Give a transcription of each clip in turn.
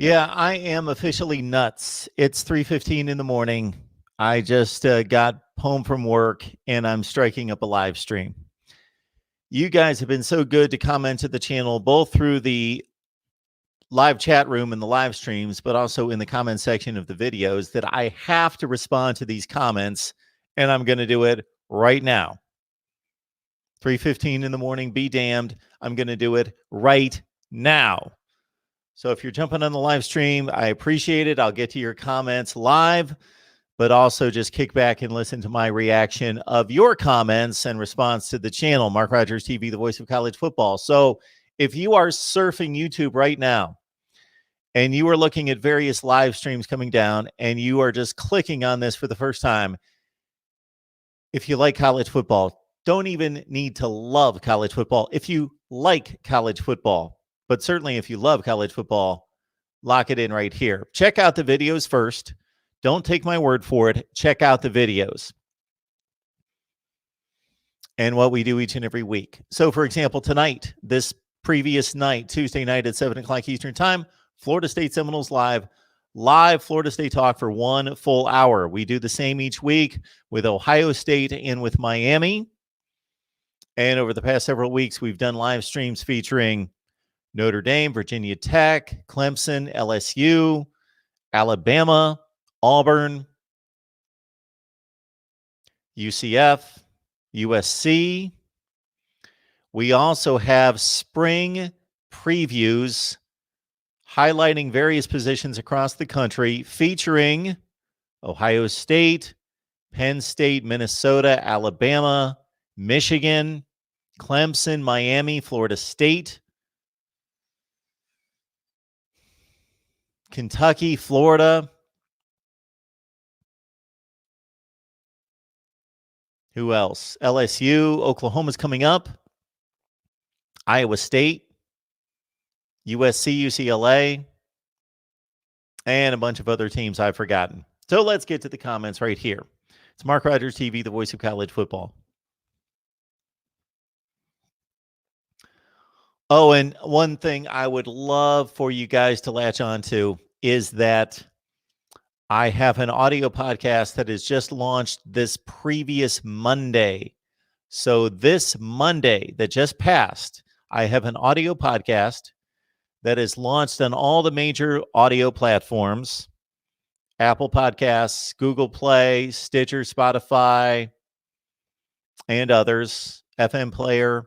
Yeah, I am officially nuts. It's 3:15 in the morning. I just got home from work and I'm striking up a live stream. You guys have been so good to comment to the channel, both through the live chat room and the live streams, but also in the comment section of the videos, that I have to respond to these comments, and I'm going to do it right now. 3:15 in the morning, be damned. I'm going to do it right now. So if you're jumping on the live stream, I appreciate it. I'll get to your comments live, but also just kick back and listen to my reaction of your comments and response to the channel, Mark Rogers TV, the voice of college football. So if you are surfing YouTube right now and you are looking at various live streams coming down and you are just clicking on this for the first time, if you like college football, don't even need to love college football. If you like college football, but certainly if you love college football, lock it in right here. Check out the videos first. Don't take my word for it. Check out the videos and what we do each and every week. So, for example, tonight, this previous night, Tuesday night at 7 o'clock Eastern Time, Florida State Seminoles live Florida State talk for 1 full hour. We do the same each week with Ohio State and with Miami. And over the past several weeks, we've done live streams featuring Notre Dame, Virginia Tech, Clemson, LSU, Alabama, Auburn, UCF, USC. We also have spring previews highlighting various positions across the country, featuring Ohio State, Penn State, Minnesota, Alabama, Michigan, Clemson, Miami, Florida State, Kentucky, Florida. Who else? LSU, Oklahoma's coming up. Iowa State, USC, UCLA, and a bunch of other teams I've forgotten. So let's get to the comments right here. It's Mark Rogers TV, the voice of college football. Oh, and one thing I would love for you guys to latch on to is that I have an audio podcast that has just launched this previous Monday. So this Monday that just passed, I have an audio podcast that is launched on all the major audio platforms: Apple Podcasts, Google Play, Stitcher, Spotify, and others, FM Player,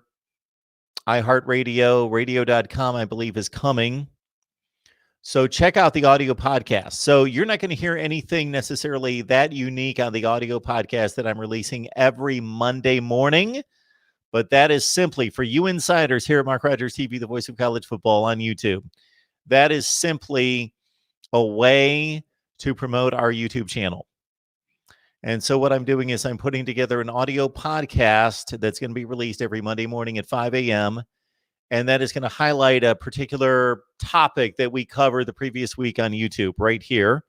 iHeartRadio, radio.com, I believe, is coming. So check out the audio podcast. So you're not going to hear anything necessarily that unique on the audio podcast that I'm releasing every Monday morning, but that is simply for you insiders here at Mark Rogers TV, the voice of college football on YouTube. That is simply a way to promote our YouTube channel. And so what I'm doing is I'm putting together an audio podcast that's going to be released every Monday morning at 5 a.m., and that is going to highlight a particular topic that we covered the previous week on YouTube right here.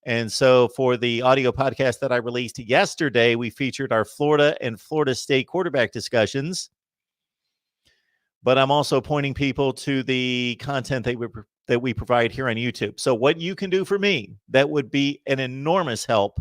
And so for the audio podcast that I released yesterday, we featured our Florida and Florida State quarterback discussions. But I'm also pointing people to the content that we provide here on YouTube. So what you can do for me, that would be an enormous help,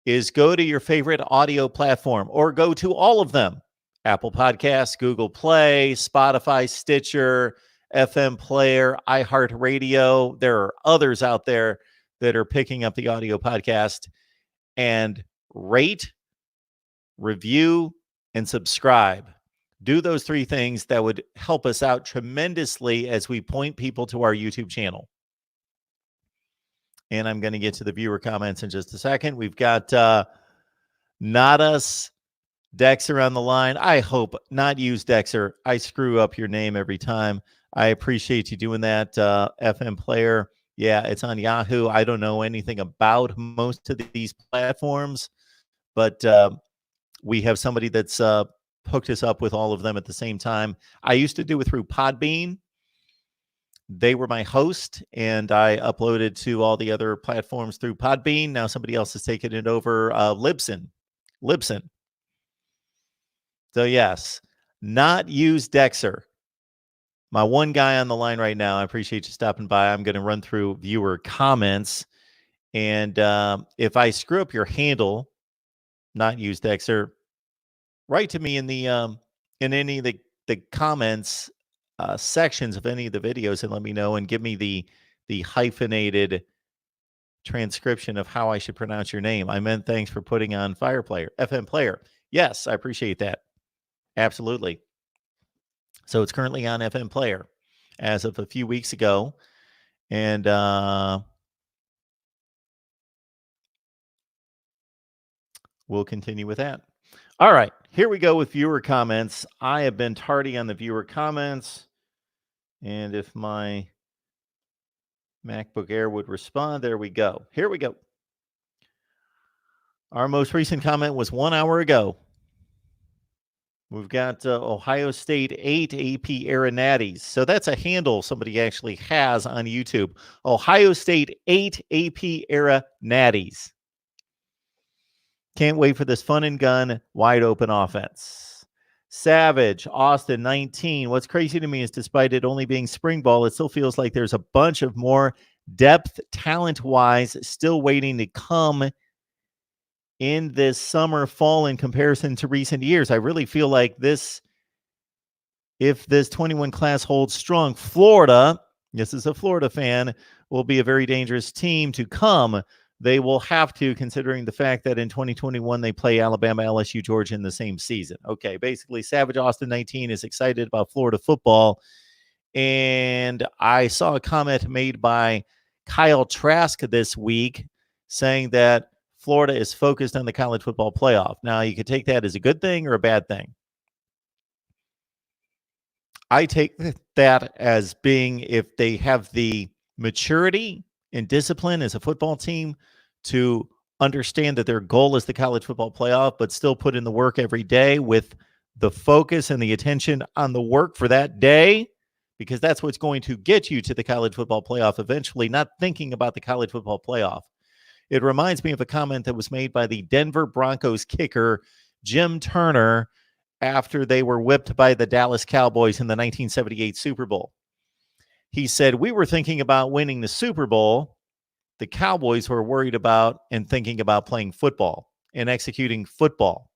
is go to your favorite audio platform or go to all of them: Apple Podcasts, Google Play, Spotify, Stitcher, FM Player, iHeartRadio. There are others out there that are picking up the audio podcast, and rate, review, and subscribe. Do those 3 things. That would help us out tremendously as we point people to our YouTube channel. And I'm going to get to the viewer comments in just a second. We've got Not Us, Dexter on the line. I hope not use Dexter. I screw up your name every time. I appreciate you doing that. FM Player. Yeah, it's on Yahoo. I don't know anything about most of these platforms, but we have somebody that's hooked us up with all of them at the same time. I used to do it through Podbean. They were my host, and I uploaded to all the other platforms through Podbean. Now somebody else has taken it over, Libsyn. So yes, not use Dexter. my one guy on the line right now. I appreciate you stopping by. I'm going to run through viewer comments. And if I screw up your handle, not use Dexter, write to me in the in any of the comments sections of any of the videos and let me know and give me the hyphenated transcription of how I should pronounce your name. I meant thanks for putting on FM Player. Yes, I appreciate that. Absolutely. So it's currently on FM Player as of a few weeks ago. And we'll continue with that. All right, here we go with viewer comments. I have been tardy on the viewer comments. And if my MacBook Air would respond, there we go. Here we go. Our most recent comment was 1 hour ago. We've got Ohio State 8 AP Era Natties. So that's a handle somebody actually has on YouTube. Ohio State 8 AP Era Natties. Can't wait for this fun and gun, wide open offense. Savage, Austin 19. What's crazy to me is despite it only being spring ball, it still feels like there's a bunch of more depth, talent-wise, still waiting to come in this summer, fall in comparison to recent years. I really feel like if this 21 class holds strong, Florida, this is a Florida fan, will be a very dangerous team to come. They will have to, considering the fact that in 2021 they play Alabama, LSU, Georgia in the same season. Okay, basically, Savage Austin 19 is excited about Florida football. And I saw a comment made by Kyle Trask this week saying that Florida is focused on the college football playoff. Now, you could take that as a good thing or a bad thing. I take that as being if they have the maturity and discipline as a football team to understand that their goal is the college football playoff, but still put in the work every day with the focus and the attention on the work for that day, because that's what's going to get you to the college football playoff eventually, not thinking about the college football playoff. It reminds me of a comment that was made by the Denver Broncos kicker, Jim Turner, after they were whipped by the Dallas Cowboys in the 1978 Super Bowl. He said, "We were thinking about winning the Super Bowl. The Cowboys were worried about and thinking about playing football and executing football.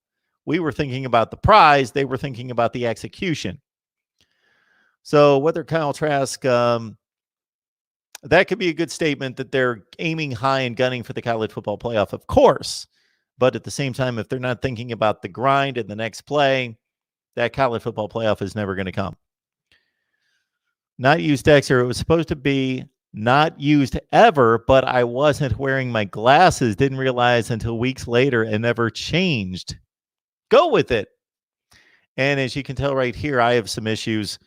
We were thinking about the prize. They were thinking about the execution." So whether Kyle Trask, that could be a good statement that they're aiming high and gunning for the college football playoff, of course. But at the same time, if they're not thinking about the grind and the next play, that college football playoff is never going to come. Not used Dexter. It was supposed to be not used ever, but I wasn't wearing my glasses. Didn't realize until weeks later and never changed. Go with it. And as you can tell right here, I have some issues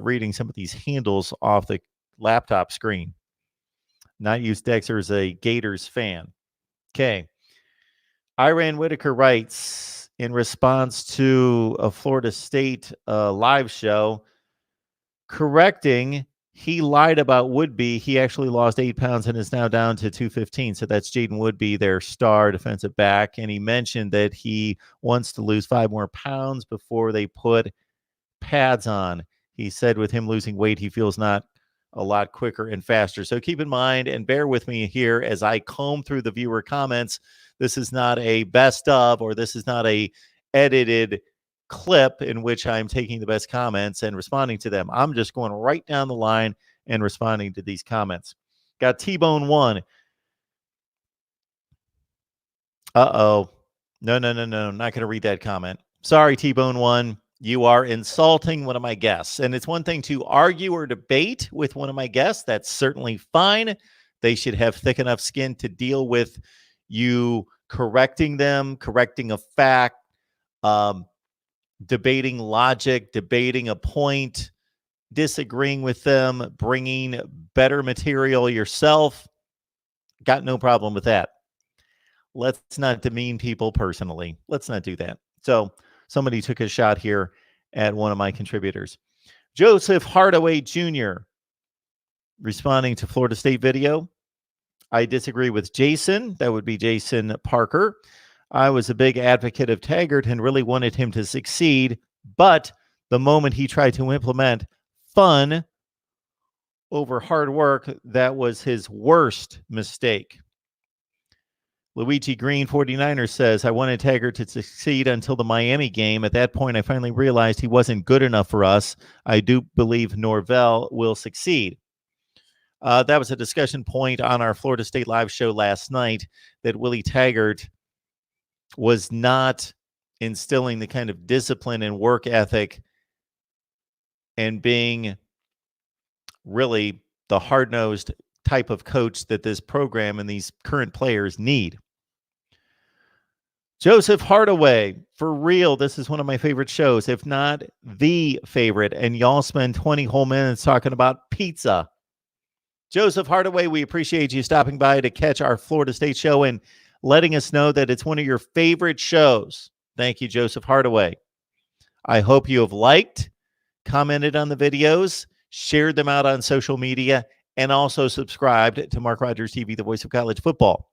reading some of these handles off the laptop screen. Not used Dexter is a Gators fan. Okay. Iran Whitaker writes in response to a Florida State live show, correcting, he lied about Woodby. He actually lost 8 pounds and is now down to 215. So that's Jaden Woodby, their star defensive back. And he mentioned that he wants to lose 5 more pounds before they put pads on. He said with him losing weight, he feels not a lot quicker and faster. So keep in mind and bear with me here as I comb through the viewer comments. This is not a best of, or this is not a edited clip in which I'm taking the best comments and responding to them. I'm just going right down the line and responding to these comments. Got T-Bone 1. Uh-oh. No. Not going to read that comment. Sorry, T-Bone 1. You are insulting one of my guests. And it's one thing to argue or debate with one of my guests. That's certainly fine. They should have thick enough skin to deal with you correcting them, correcting a fact, debating logic, debating a point, disagreeing with them, bringing better material yourself. Got no problem with that. Let's not demean people personally. Let's not do that. So somebody took a shot here at one of my contributors. Joseph Hardaway Jr. responding to Florida State video. I disagree with Jason. That would be Jason Parker. I was a big advocate of Taggart and really wanted him to succeed. But the moment he tried to implement fun over hard work, that was his worst mistake. Luigi Green 49er says, I wanted Taggart to succeed until the Miami game. At that point, I finally realized he wasn't good enough for us. I do believe Norvell will succeed. That was a discussion point on our Florida State Live show last night, that Willie Taggart was not instilling the kind of discipline and work ethic and being really the hard-nosed type of coach that this program and these current players need. Joseph Hardaway, for real, this is one of my favorite shows, if not the favorite, and y'all spend 20 whole minutes talking about pizza. Joseph Hardaway, we appreciate you stopping by to catch our Florida State show and letting us know that it's one of your favorite shows. Thank you, Joseph Hardaway. I hope you have liked, commented on the videos, shared them out on social media, and also subscribed to Mark Rogers TV, the voice of college football.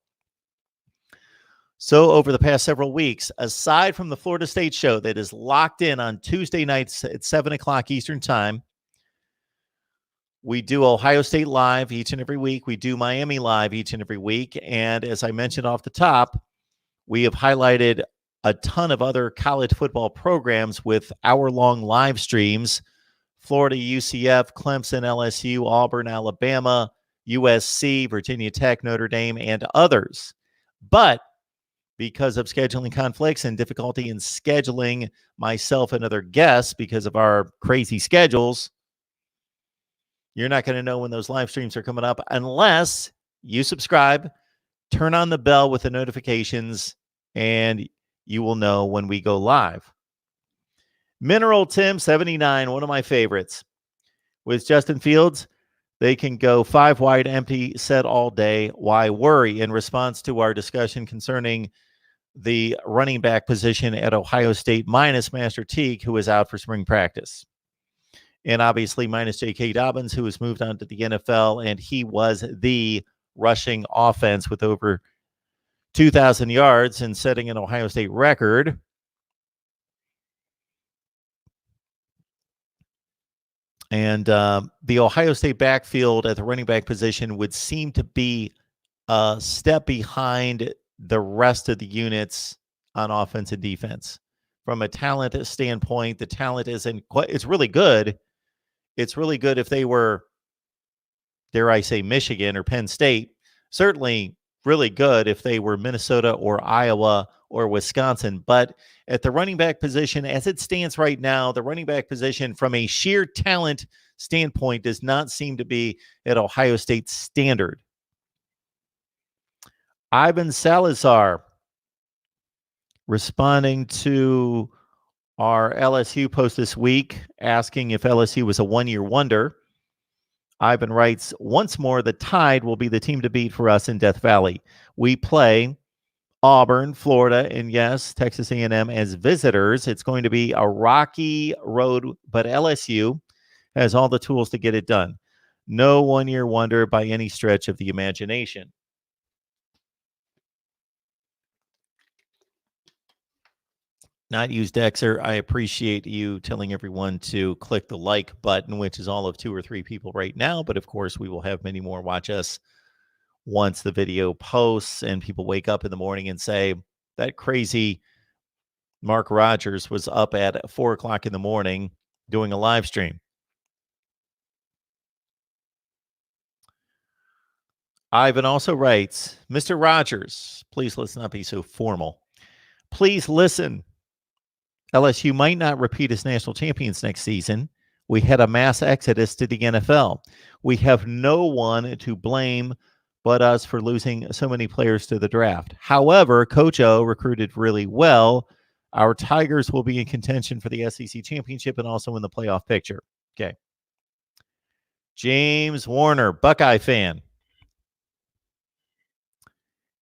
So over the past several weeks, aside from the Florida State show that is locked in on Tuesday nights at 7 o'clock Eastern time, we do Ohio State Live each and every week. We do Miami Live each and every week. And as I mentioned off the top, we have highlighted a ton of other college football programs with hour-long live streams: Florida, UCF, Clemson, LSU, Auburn, Alabama, USC, Virginia Tech, Notre Dame, and others. But because of scheduling conflicts and difficulty in scheduling myself and other guests because of our crazy schedules, you're not going to know when those live streams are coming up unless you subscribe, turn on the bell with the notifications, and you will know when we go live. Mineral Tim 79, one of my favorites. With Justin Fields, they can go 5 wide empty set all day. Why worry? In response to our discussion concerning the running back position at Ohio State, minus Master Teague, who is out for spring practice. And obviously minus J.K. Dobbins, who has moved on to the NFL, and he was the rushing offense with over 2,000 yards and setting an Ohio State record. And the Ohio State backfield at the running back position would seem to be a step behind the rest of the units on offense and defense. From a talent standpoint, the talent isn't quite, it's really good. It's really good if they were, dare I say, Michigan or Penn State. Certainly really good if they were Minnesota or Iowa or Wisconsin. But at the running back position, as it stands right now, the running back position from a sheer talent standpoint does not seem to be at Ohio State's standard. Ivan Salazar, responding to our LSU post this week, asking if LSU was a one-year wonder. Ivan writes, once more, the Tide will be the team to beat for us in Death Valley. We play Auburn, Florida, and yes, Texas A&M as visitors. It's going to be a rocky road, but LSU has all the tools to get it done. No one-year wonder by any stretch of the imagination. Not used Dexter. I appreciate you telling everyone to click the like button, which is all of 2 or 3 people right now. But of course, we will have many more watch us once the video posts and people wake up in the morning and say, that crazy Mark Rogers was up at 4 o'clock in the morning doing a live stream. Ivan also writes, Mr. Rogers, please let's not be so formal. Please listen. LSU might not repeat as national champions next season. We had a mass exodus to the NFL. We have no one to blame but us for losing so many players to the draft. However, Coach O recruited really well. Our Tigers will be in contention for the SEC championship and also in the playoff picture. Okay. James Warner, Buckeye fan.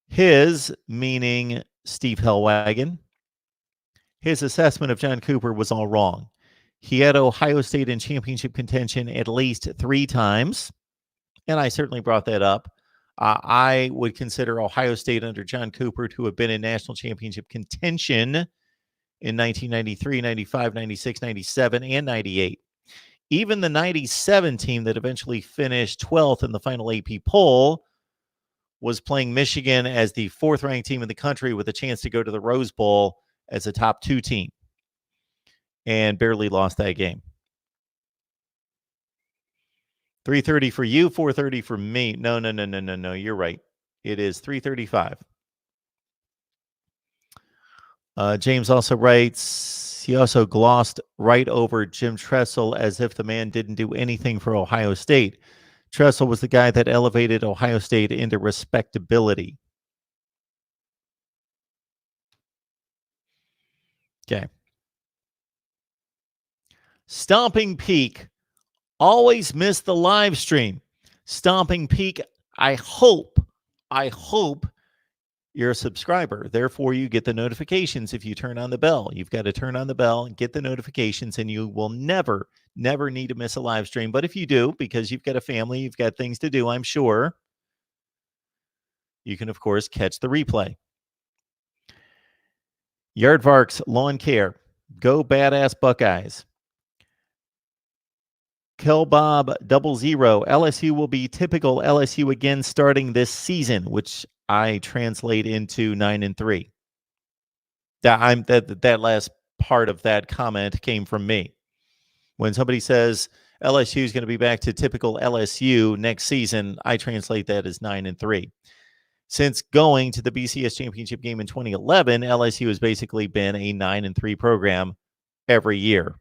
His, meaning Steve Hellwagon, his assessment of John Cooper was all wrong. He had Ohio State in championship contention at least 3 times, and I certainly brought that up. I would consider Ohio State under John Cooper to have been in national championship contention in 1993, 95, 96, 97, and 98. Even the 97 team that eventually finished 12th in the final AP poll was playing Michigan as the 4th-ranked team in the country with a chance to go to the Rose Bowl as a top 2 team and barely lost that game. 3:30 for you, 4:30 for me. No. You're right. It is 3:35. James also writes, he also glossed right over Jim Tressel as if the man didn't do anything for Ohio State. Tressel was the guy that elevated Ohio State into respectability. Okay. Stomping Peak. Always miss the live stream. Stomping Peak, I hope you're a subscriber. Therefore, you get the notifications if you turn on the bell. You've got to turn on the bell and get the notifications, and you will never need to miss a live stream. But if you do, because you've got a family, you've got things to do, I'm sure, you can, of course, catch the replay. Yardvarks Lawn Care. Go Badass Buckeyes. Kelbob 00. LSU will be typical LSU again starting this season, which I translate into 9-3. That last part of that comment came from me. When somebody says LSU is going to be back to typical LSU next season, I translate that as 9-3. Since going to the BCS championship game in 2011, LSU has basically been a 9-3 program every year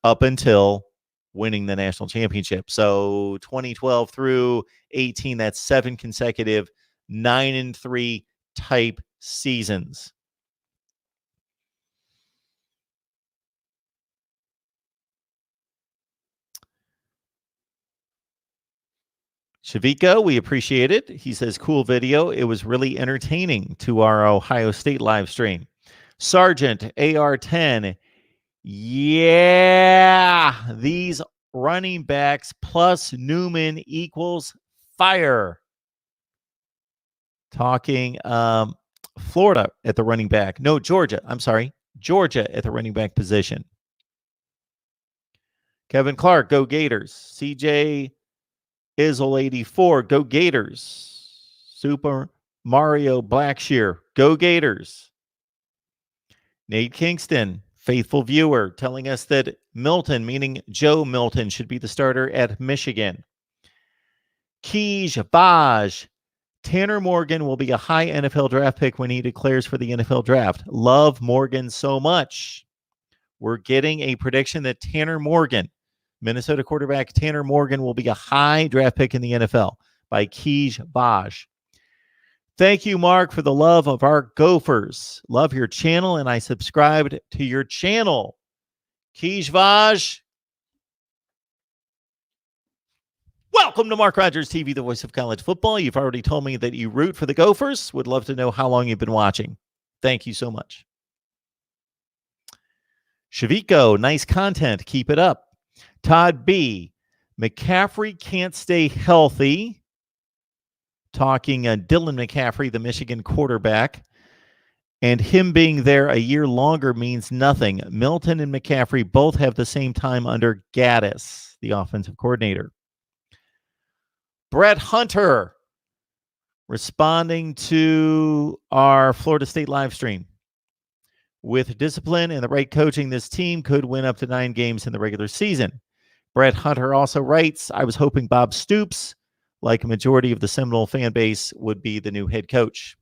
up until winning the national championship. So 2012 through 18, that's 7 consecutive 9-3 type seasons. Shaviko, we appreciate it. He says, cool video. It was really entertaining to our Ohio State live stream. Sergeant AR10. Yeah, these running backs plus Newman equals fire. Talking Florida at the running back. No, Georgia. I'm sorry. Georgia at the running back position. Kevin Clark, go Gators. CJ Izzle 84, go Gators. Super Mario Blackshear, go Gators. Nate Kingston, faithful viewer, telling us that Milton, meaning Joe Milton, should be the starter at Michigan. Kij Baj, Tanner Morgan will be a high NFL draft pick when he declares for the NFL draft. Love Morgan so much. We're getting a prediction that Tanner Morgan, Minnesota quarterback Tanner Morgan, will be a high draft pick in the NFL by Kij Baj. Thank you, Mark, for the love of our Gophers. Love your channel, and I subscribed to your channel. Kij Baj. Welcome to Mark Rogers TV, the voice of college football. You've already told me that you root for the Gophers. Would love to know how long you've been watching. Thank you so much. Shaviko, nice content. Keep it up. Todd B. McCaffrey can't stay healthy. Talking Dylan McCaffrey, the Michigan quarterback. And him being there a year longer means nothing. Milton and McCaffrey both have the same time under Gaddis, the offensive coordinator. Brett Hunter responding to our Florida State live stream. With discipline and the right coaching, this team could win up to 9 games in the regular season. Brett Hunter also writes, I was hoping Bob Stoops, like a majority of the Seminole fan base, would be the new head coach.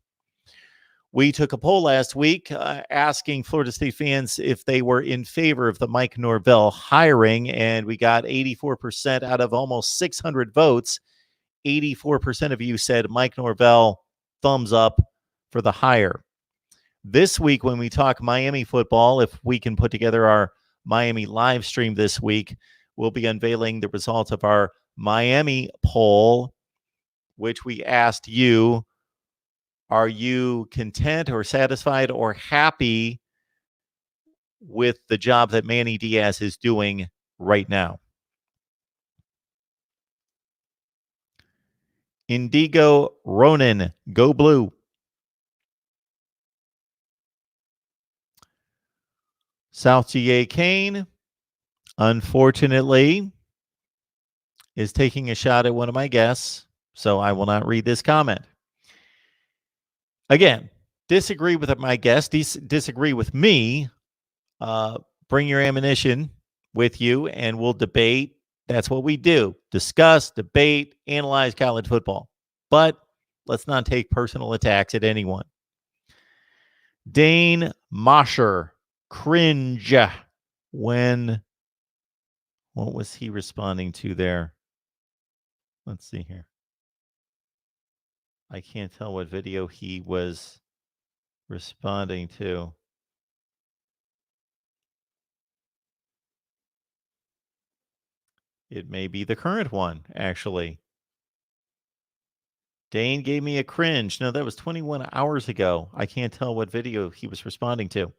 We took a poll last week asking Florida State fans if they were in favor of the Mike Norvell hiring, and we got 84% out of almost 600 votes. 84% of you said Mike Norvell, thumbs up for the hire. This week, when we talk Miami football, if we can put together our Miami live stream this week, we'll be unveiling the results of our Miami poll, which we asked you, are you content or satisfied or happy with the job that Manny Diaz is doing right now? Indigo Ronan, go blue. South GA Kane, unfortunately, is taking a shot at one of my guests, so I will not read this comment. Again, disagree with my guest, disagree with me, bring your ammunition with you and we'll debate. That's what we do. Discuss, debate, analyze college football. But let's not take personal attacks at anyone. Dane Mosher, cringe. When, what was he responding to there? Let's see here. I can't tell what video he was responding to. It may be the current one, actually. Dane gave me a cringe. No, that was 21 hours ago. I can't tell what video he was responding to.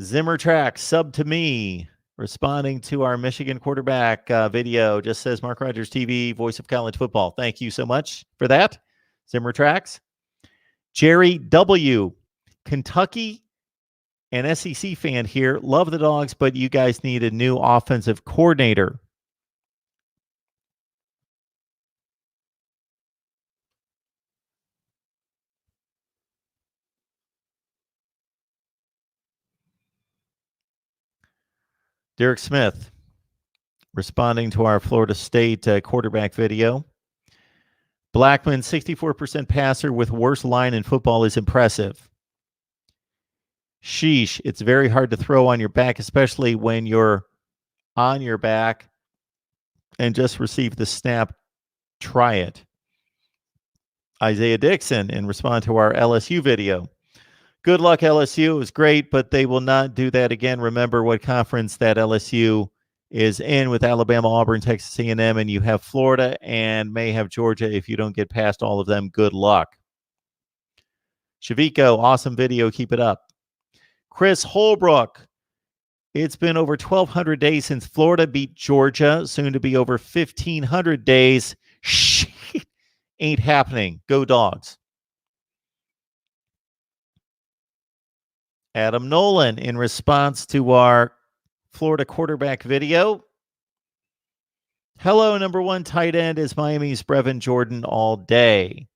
Zimmer Track, sub to me, responding to our Michigan quarterback video. Just says Mark Rogers TV, voice of college football. Thank you so much for that, Zimmer Tracks. Jerry W., Kentucky and SEC fan here. Love the Dogs, but you guys need a new offensive coordinator. Derek Smith, responding to our Florida State quarterback video. Blackman, 64% passer with worst line in football is impressive. Sheesh, it's very hard to throw on your back, especially when you're on your back and just receive the snap. Try it. Isaiah Dixon, in response to our LSU video. Good luck, LSU. It was great, but they will not do that again. Remember what conference that LSU is in with Alabama, Auburn, Texas A&M, and you have Florida and may have Georgia. If you don't get past all of them, good luck. Shaviko, awesome video. Keep it up. Chris Holbrook, it's been over 1,200 days since Florida beat Georgia, soon to be over 1,500 days. Shit, ain't happening. Go Dogs. Adam Nolan, in response to our Florida quarterback video. Hello, number one tight end is Miami's Brevin Jordan all day.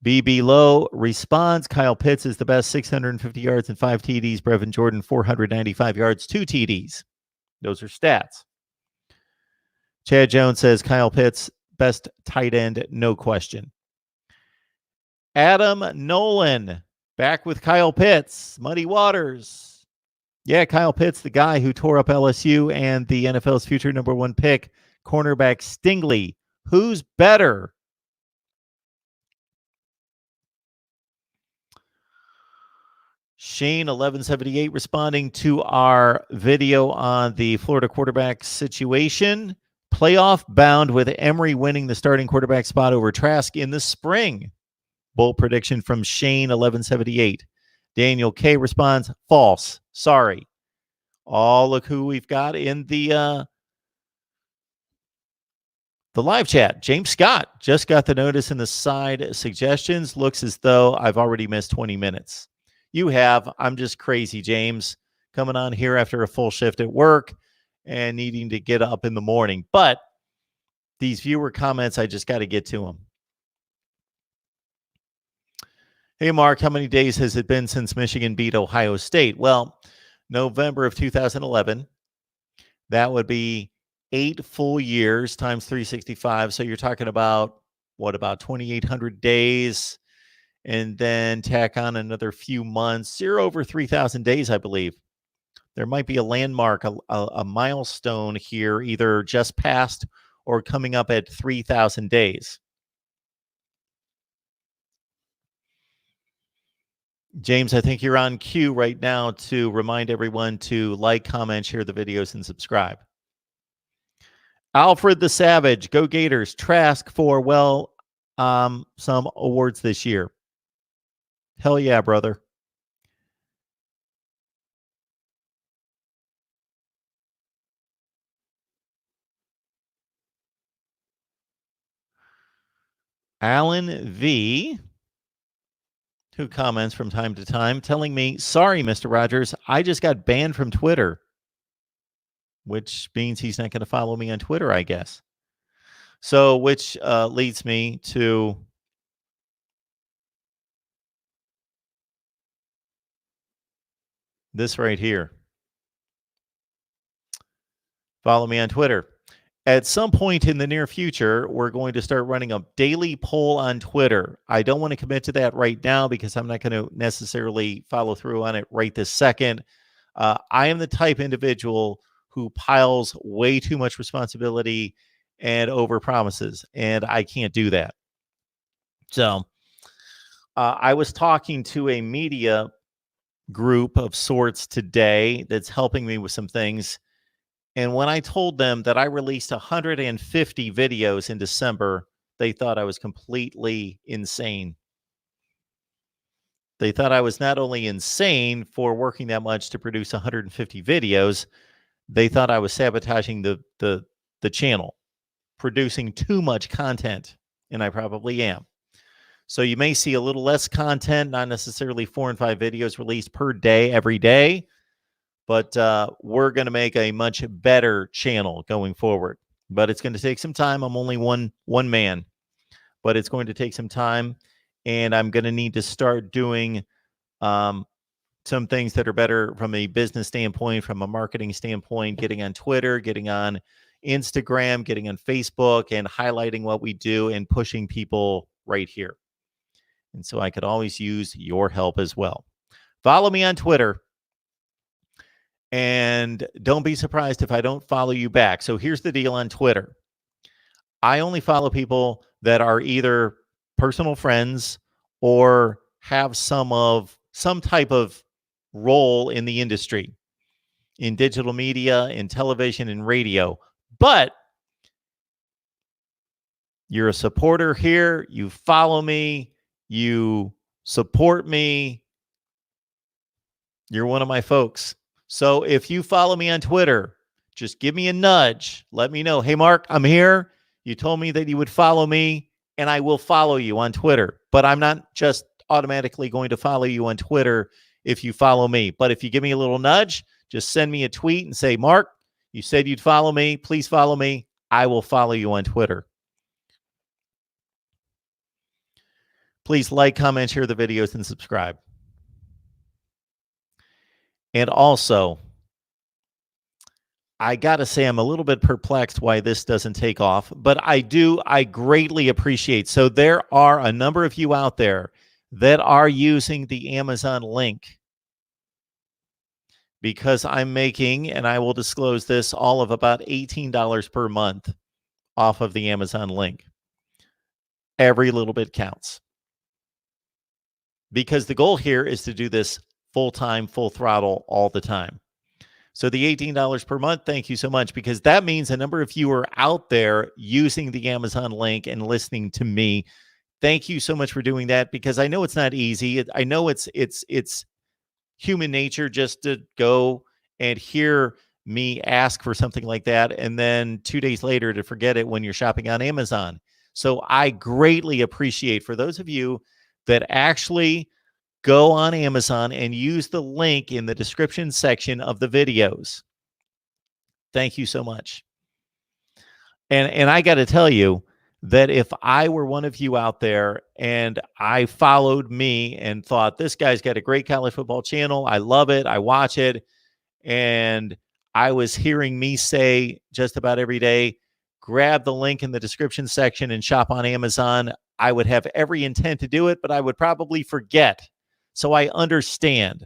BB Lowe responds, Kyle Pitts is the best, 650 yards and 5 TDs. Brevin Jordan, 495 yards, 2 TDs. Those are stats. Chad Jones says Kyle Pitts, best tight end, no question. Adam Nolan, back with Kyle Pitts, Muddy Waters. Yeah, Kyle Pitts, the guy who tore up LSU and the NFL's future number one pick, cornerback Stingley. Who's better? Shane 1178 responding to our video on the Florida quarterback situation. Playoff bound with Emory winning the starting quarterback spot over Trask in the spring. Bold prediction from Shane 1178. Daniel K responds, false. Sorry. Oh, look who we've got in the live chat. James Scott just got the notice in the side suggestions. Looks as though I've already missed 20 minutes. You have. I'm just crazy, James, coming on here after a full shift at work and needing to get up in the morning. But these viewer comments, I just got to get to them. Hey, Mark, how many days has it been since Michigan beat Ohio State? Well, November of 2011. That would be 8 full years times 365. So you're talking about, what, about 2,800 days? And then tack on another few months. You're over 3,000 days, I believe. There might be a landmark, a milestone here, either just passed or coming up at 3,000 days. James, I think you're on cue right now to remind everyone to like, comment, share the videos, and subscribe. Alfred the Savage, go Gators. Trask for, well, some awards this year. Hell yeah, brother. Alan V, who comments from time to time, telling me, sorry, Mr. Rogers, I just got banned from Twitter. which means he's not going to follow me on Twitter, I guess. So, which leads me to this right here. Follow me on Twitter. At some point in the near future, we're going to start running a daily poll on Twitter. I don't want to commit to that right now because I'm not going to necessarily follow through on it right this second. I am the type individual who piles way too much responsibility and over promises, and I can't do that. So I was talking to a media group of sorts today that's helping me with some things. And when I told them that I released 150 videos in December, they thought I was completely insane. They thought I was not only insane for working that much to produce 150 videos, they thought I was sabotaging the channel, producing too much content, and I probably am. So you may see a little less content, not necessarily 4 and 5 videos released per day every day, but we're going to make a much better channel going forward. But it's going to take some time. I'm only one man, but it's going to take some time, and I'm going to need to start doing some things that are better from a business standpoint, from a marketing standpoint, getting on Twitter, getting on Instagram, getting on Facebook, and highlighting what we do and pushing people right here. And so I could always use your help as well. Follow me on Twitter. And don't be surprised if I don't follow you back. So here's the deal on Twitter. I only follow people that are either personal friends or have some type of role in the industry, in digital media, in television, and radio. But you're a supporter here. You follow me. You support me. You're one of my folks. So if you follow me on Twitter, just give me a nudge. Let me know. Hey, Mark, I'm here. You told me that you would follow me, and I will follow you on Twitter. But I'm not just automatically going to follow you on Twitter if you follow me. But if you give me a little nudge, just send me a tweet and say, Mark, you said you'd follow me. Please follow me. I will follow you on Twitter. Please like, comment, share the videos, and subscribe. And also, I got to say, I'm a little bit perplexed why this doesn't take off, but I greatly appreciate. So there are a number of you out there that are using the Amazon link because I'm making, and I will disclose this, all of about $18 per month off of the Amazon link. Every little bit counts. Because the goal here is to do this full-time, full throttle all the time. So the $18 per month, thank you so much, because that means a number of you are out there using the Amazon link and listening to me. Thank you so much for doing that, because I know it's not easy. I know it's human nature just to go and hear me ask for something like that, and then 2 days later to forget it when you're shopping on Amazon. So I greatly appreciate, for those of you that actually go on Amazon and use the link in the description section of the videos. Thank you so much. And I got to tell you that if I were one of you out there and I followed me and thought, this guy's got a great college football channel, I love it, I watch it, and I was hearing me say just about every day, grab the link in the description section and shop on Amazon, I would have every intent to do it, but I would probably forget. So I understand.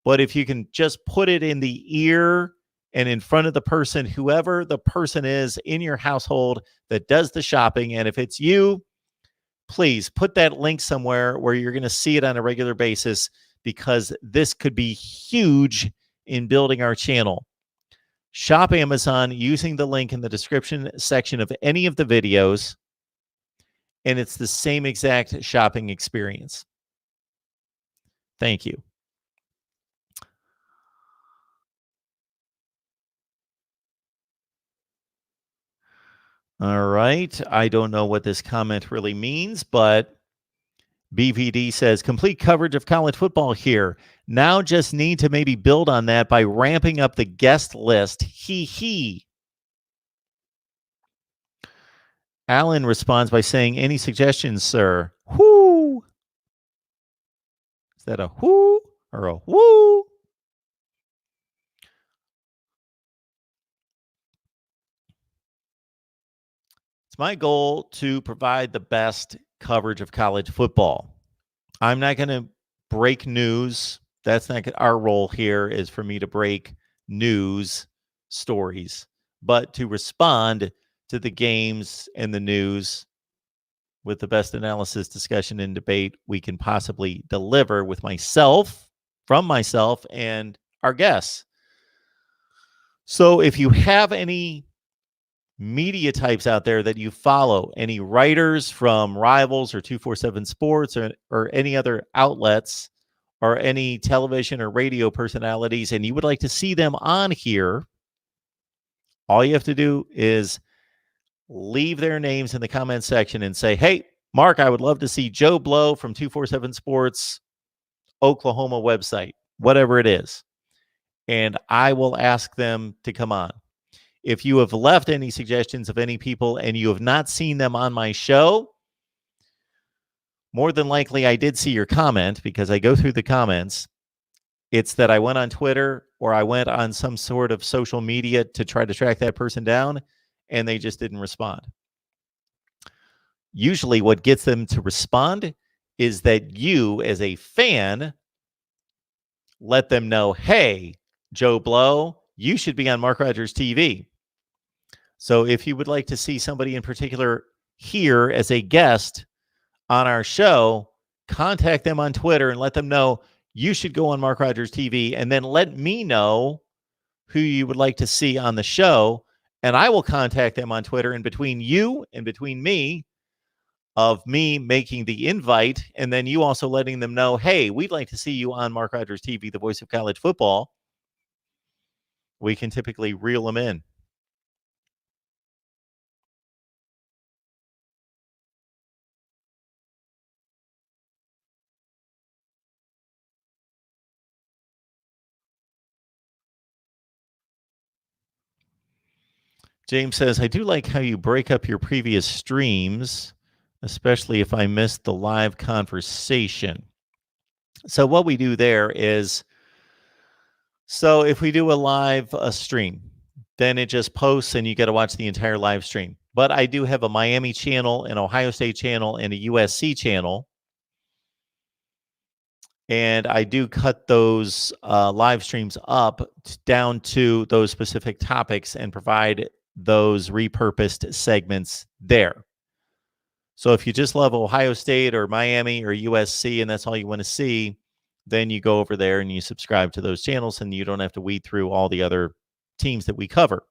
But if you can just put it in the ear and in front of the person, whoever the person is in your household that does the shopping, and if it's you, please put that link somewhere where you're going to see it on a regular basis, because this could be huge in building our channel. Shop Amazon using the link in the description section of any of the videos, and it's the same exact shopping experience. Thank you. All right. I don't know what this comment really means, but BVD says, complete coverage of college football here. Now just need to maybe build on that by ramping up the guest list. Hee hee. Alan responds by saying, any suggestions, sir? Whoo. Is that a whoo or a woo? It's my goal to provide the best coverage of college football. I'm not going to break news. That's not our role here is for me to break news stories, but to respond to the games and the news with the best analysis, discussion, and debate we can possibly deliver with myself, from myself, and our guests. So if you have any media types out there that you follow, any writers from Rivals or 247 Sports or any other outlets or any television or radio personalities, and you would like to see them on here, all you have to do is leave their names in the comment section and say, hey, Mark, I would love to see Joe Blow from 247 Sports Oklahoma website, whatever it is. And I will ask them to come on. If you have left any suggestions of any people and you have not seen them on my show, more than likely I did see your comment because I go through the comments. It's that I went on Twitter or I went on some sort of social media to try to track that person down, and they just didn't respond. Usually what gets them to respond is that you, as a fan, let them know, hey, Joe Blow, you should be on Mark Rogers TV. So if you would like to see somebody in particular here as a guest on our show, contact them on Twitter and let them know you should go on Mark Rogers TV, and then let me know who you would like to see on the show, and I will contact them on Twitter. And between you and between me, of me making the invite, and then you also letting them know, hey, we'd like to see you on Mark Rogers TV, the voice of college football, we can typically reel them in. James says, I do like how you break up your previous streams, especially if I missed the live conversation. So what we do there is, so if we do a live stream, then it just posts and you get to watch the entire live stream. But I do have a Miami channel, an Ohio State channel, and a USC channel. And I do cut those live streams up down to those specific topics and provide those repurposed segments there. So if you just love Ohio State or Miami or USC and that's all you want to see, then you go over there and you subscribe to those channels and you don't have to weed through all the other teams that we cover.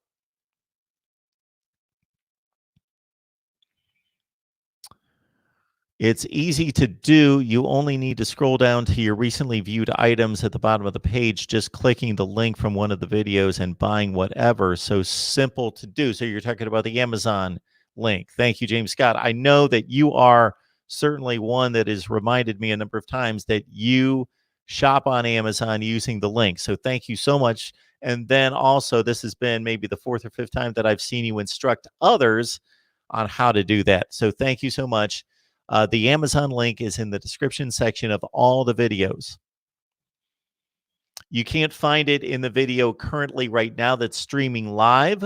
It's easy to do. You only need to scroll down to your recently viewed items at the bottom of the page, just clicking the link from one of the videos and buying whatever. So simple to do. So you're talking about the Amazon link. Thank you, James Scott. I know that you are certainly one that has reminded me a number of times that you shop on Amazon using the link. So thank you so much. And then also, this has been maybe the fourth or fifth time that I've seen you instruct others on how to do that. So thank you so much. The Amazon link is in the description section of all the videos. You can't find it in the video currently right now that's streaming live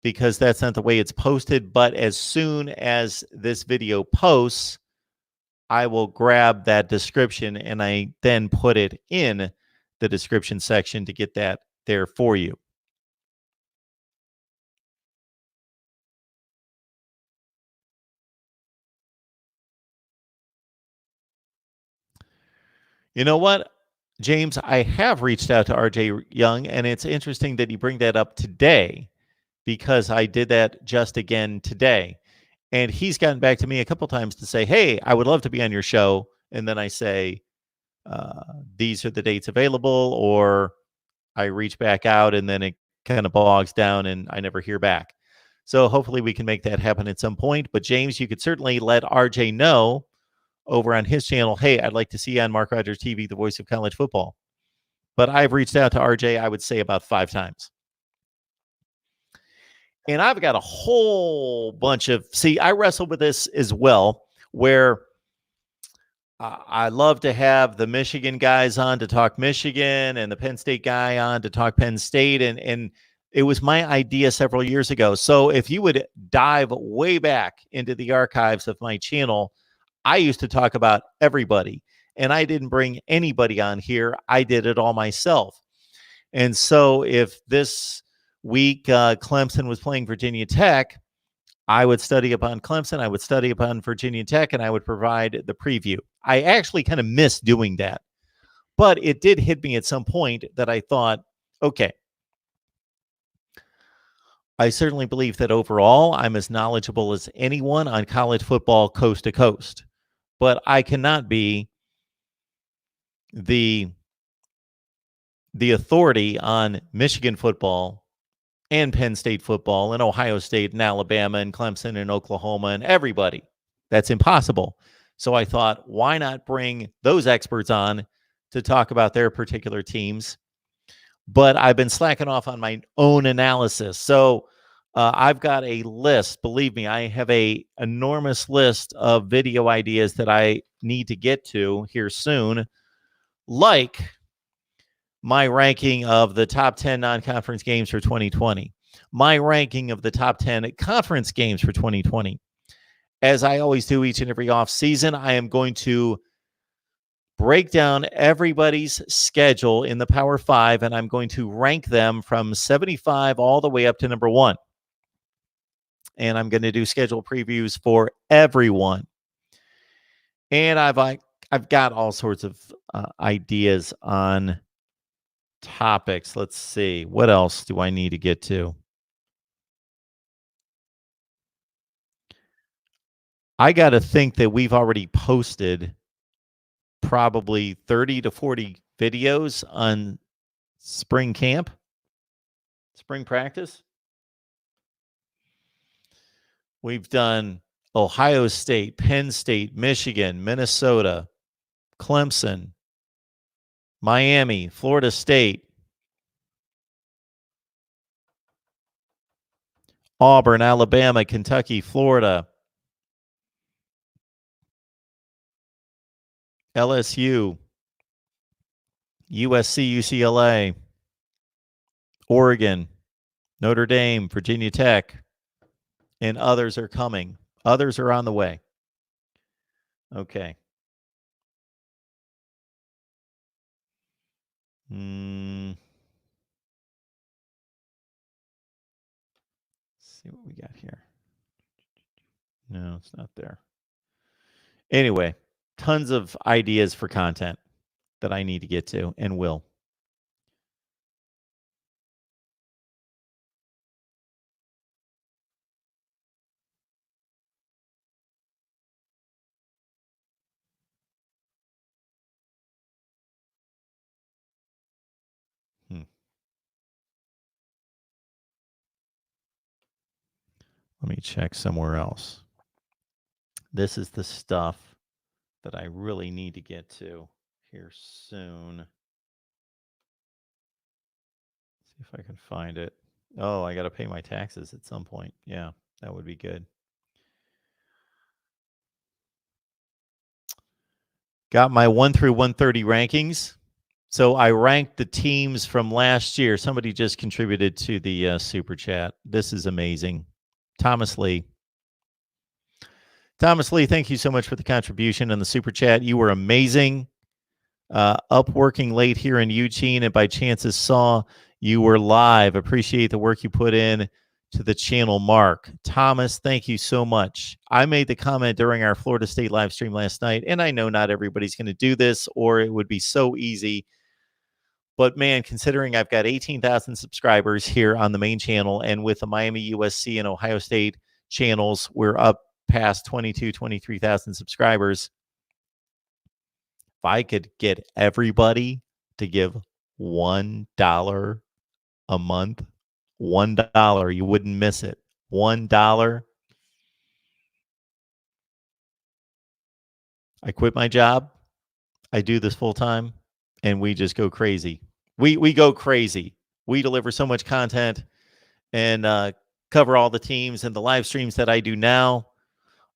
because that's not the way it's posted. But as soon as this video posts, I will grab that description and I then put it in the description section to get that there for you. You know what, James? I have reached out to RJ Young, and it's interesting that you bring that up today because I did that just again today. And he's gotten back to me a couple times to say, hey, I would love to be on your show. And then I say, these are the dates available, or I reach back out and then it kind of bogs down and I never hear back. So hopefully we can make that happen at some point. But James, you could certainly let RJ know over on his channel, hey, I'd like to see you on Mark Rogers TV, the voice of college football. But I've reached out to RJ, I would say about 5 times. And I've got a whole bunch of, see, I wrestle with this as well, where I love to have the Michigan guys on to talk Michigan and the Penn State guy on to talk Penn State. And it was my idea several years ago. So if you would dive way back into the archives of my channel, I used to talk about everybody. And I didn't bring anybody on here. I did it all myself. And so if this week Clemson was playing Virginia Tech, I would study upon Clemson, I would study upon Virginia Tech, and I would provide the preview. I actually kind of miss doing that. But it did hit me at some point that I thought, okay, I certainly believe that overall I'm as knowledgeable as anyone on college football coast to coast. But I cannot be the authority on Michigan football and Penn State football and Ohio State and Alabama and Clemson and Oklahoma and everybody. That's impossible. So I thought, why not bring those experts on to talk about their particular teams? But I've been slacking off on my own analysis. So I've got a list. Believe me, I have a enormous list of video ideas that I need to get to here soon, like my ranking of the top 10 non-conference games for 2020, my ranking of the top 10 conference games for 2020. As I always do each and every off season, I am going to break down everybody's schedule in the Power 5, and I'm going to rank them from 75 all the way up to number 1. And I'm going to do schedule previews for everyone. And I've got all sorts of ideas on topics. Let's see. What else do I need to get to? I got to think that we've already posted probably 30 to 40 videos on spring camp, spring practice. We've done Ohio State, Penn State, Michigan, Minnesota, Clemson, Miami, Florida State, Auburn, Alabama, Kentucky, Florida, LSU, USC, UCLA, Oregon, Notre Dame, Virginia Tech, and others are coming. Others are on the way. Okay. Let's see what we got here. No, it's not there. Anyway, tons of ideas for content that I need to get to and will. Let me check somewhere else. This is the stuff that I really need to get to here soon. See if I can find it. Oh, I got to pay my taxes at some point. Yeah, that would be good. Got my 1 through 130 rankings. So I ranked the teams from last year. Somebody just contributed to the super chat. This is amazing. Thomas Lee. Thomas Lee, thank you so much for the contribution and the super chat. You were amazing. Up working late here in Eugene, and by chances saw you were live. Appreciate the work you put in to the channel, Mark. Thomas, thank you so much. I made the comment during our Florida State live stream last night, and I know not everybody's going to do this, or it would be so easy. But man, considering I've got 18,000 subscribers here on the main channel, and with the Miami, USC, and Ohio State channels, we're up past 22, 23,000 subscribers. If I could get everybody to give $1 a month, $1, you wouldn't miss it. $1. I quit my job. I do this full time, and we just go crazy. We go crazy. We deliver so much content and cover all the teams and the live streams that I do now.